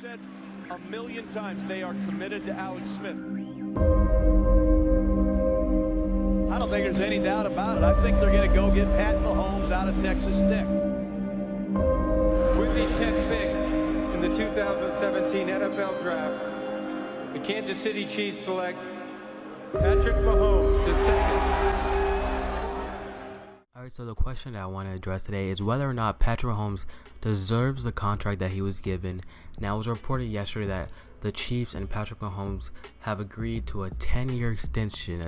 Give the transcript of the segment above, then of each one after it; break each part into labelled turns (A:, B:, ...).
A: said a million times they are committed to Alex Smith. I don't think there's any doubt about it. I think they're going to go get Pat Mahomes out of Texas Tech.
B: With the 10th pick in the 2017 NFL Draft, the Kansas City Chiefs select Patrick Mahomes, his second.
C: Alright, so the question that I want to address today is whether or not Patrick Mahomes deserves the contract that he was given. Now, it was reported yesterday that the Chiefs and Patrick Mahomes have agreed to a 10-year extension,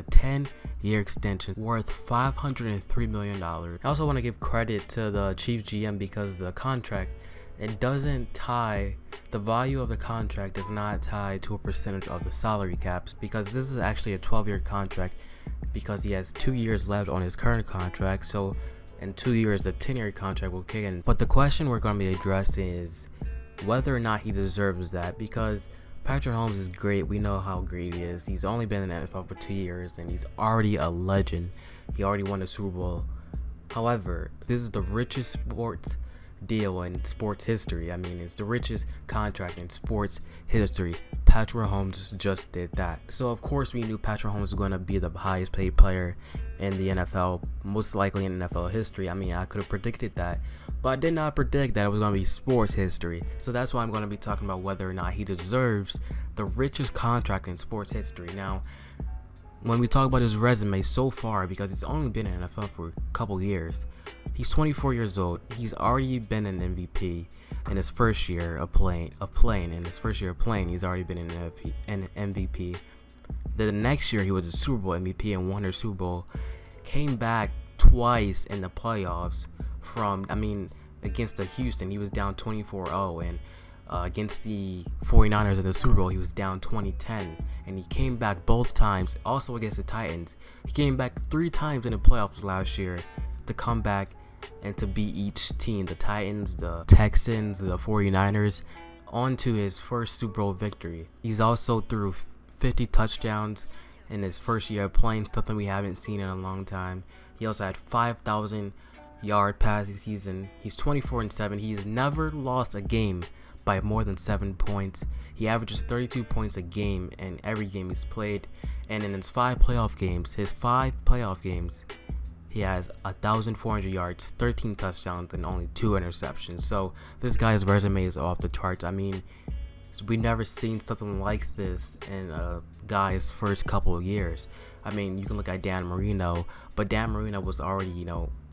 C: worth $503 million. I also want to give credit to the Chiefs GM because the contract, it doesn't tie, the value of the contract does not tie to a percentage of the salary caps, because this is actually a 12-year contract because he has 2 years left on his current contract. So in 2 years the 10-year contract will kick in. But the question we're going to be addressing is whether or not he deserves that, because Patrick Mahomes is great. We know how great he is. He's only been in the NFL for 2 years and he's already a legend. He already won the Super Bowl. However, this is the richest sports deal in sports history. I mean, it's the richest contract in sports history. Patrick Mahomes just did that. So of course we knew Patrick Mahomes was going to be the highest paid player in the NFL, most likely in NFL history. I mean, I could have predicted that, but I did not predict that it was going to be sports history. So that's why I'm going to be talking about whether or not he deserves the richest contract in sports history. Now, when we talk about his resume so far, because he's only been in the NFL for a couple years, he's 24 years old. He's already been an MVP in his first year of playing. In his first year of playing, he's already been an MVP. The next year, he was a Super Bowl MVP and won the Super Bowl. Came back twice in the playoffs against the Houston. He was down 24-0, and against the 49ers in the Super Bowl, he was down 20-10, and he came back both times. Also against the Titans, he came back 3 times in the playoffs last year to come back and to beat each team, the Titans, the Texans, the 49ers, onto his first Super Bowl victory. He's also threw 50 touchdowns in his first year of playing, something we haven't seen in a long time. He also had 5,000-yard passing season. He's 24-7. He's never lost a game by more than 7 points. He averages 32 points a game in every game he's played, and in his 5 playoff games, he has 1,400 yards, 13 touchdowns, and only 2 interceptions. So this guy's resume is off the charts. I mean, we've never seen something like this in a guy's first couple of years. I mean, you can look at Dan Marino, but Dan Marino was already,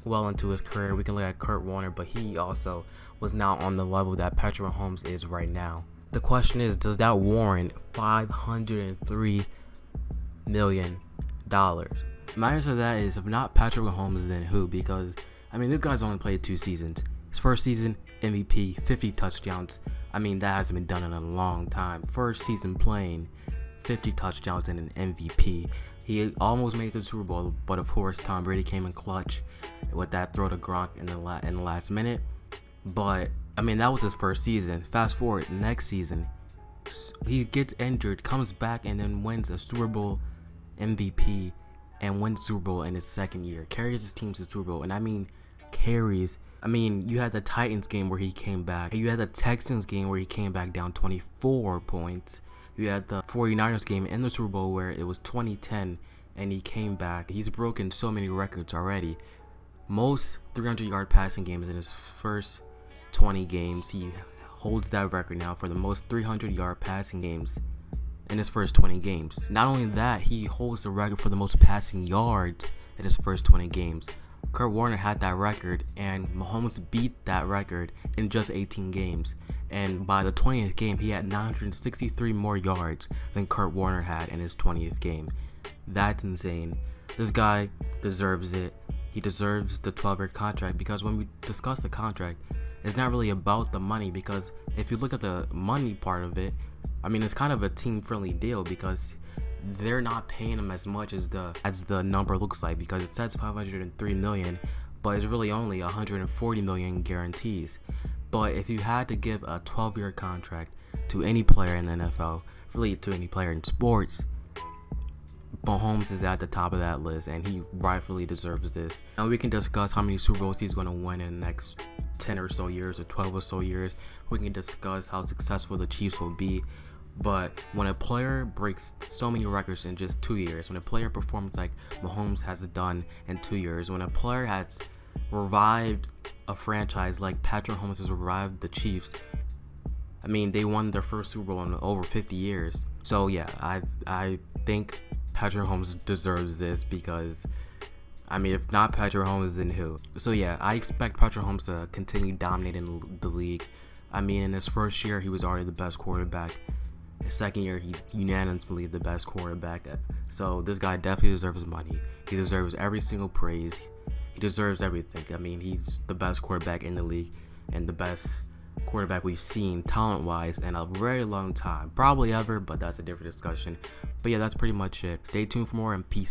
C: well into his career. We can look at Kurt Warner, but he also was not on the level that Patrick Mahomes is right now. The question is, does that warrant $503 million? My answer to that is, if not Patrick Mahomes, then who? Because, I mean, this guy's only played 2 seasons. His first season, MVP, 50 touchdowns. I mean, that hasn't been done in a long time. First season playing, 50 touchdowns and an MVP. He almost made it to the Super Bowl, but of course, Tom Brady came in clutch with that throw to Gronk in the last minute. But, I mean, that was his first season. Fast forward, next season, he gets injured, comes back, and then wins a Super Bowl MVP and wins Super Bowl in his second year. Carries his team to the Super Bowl, and I mean carries. I mean, you had the Titans game where he came back. You had the Texans game where he came back down 24 points. You had the 49ers game in the Super Bowl where it was 20-10 and he came back. He's broken so many records already. Most 300-yard passing games in his first 20 games. He holds that record now for the most 300-yard passing games in his first 20 games. Not only that, he holds the record for the most passing yards in his first 20 games. Kurt Warner had that record, and Mahomes beat that record in just 18 games. And by the 20th game, he had 963 more yards than Kurt Warner had in his 20th game. That's insane. This guy deserves it. He deserves the 12-year contract, because when we discuss the contract, it's not really about the money, because if you look at the money part of it, I mean, it's kind of a team-friendly deal, because they're not paying him as much as the number looks like, because it says $503 million, but it's really only $140 million guarantees. But if you had to give a 12-year contract to any player in the NFL, really to any player in sports, Mahomes is at the top of that list, and he rightfully deserves this. And we can discuss how many Super Bowls he's going to win in the next 10 or so years or 12 or so years, we can discuss how successful the Chiefs will be. But when a player breaks so many records in just 2 years, when a player performs like Mahomes has done in 2 years, when a player has revived a franchise like Patrick Mahomes has revived the Chiefs, I mean, they won their first Super Bowl in over 50 years. So yeah, I think Patrick Mahomes deserves this because, I mean, if not Patrick Mahomes, then who? So yeah, I expect Patrick Mahomes to continue dominating the league. I mean, in his first year, he was already the best quarterback. His second year, he's unanimously the best quarterback. So this guy definitely deserves money. He deserves every single praise. He deserves everything. I mean, he's the best quarterback in the league and the best quarterback we've seen talent-wise in a very long time. Probably ever, but that's a different discussion. But yeah, that's pretty much it. Stay tuned for more and peace.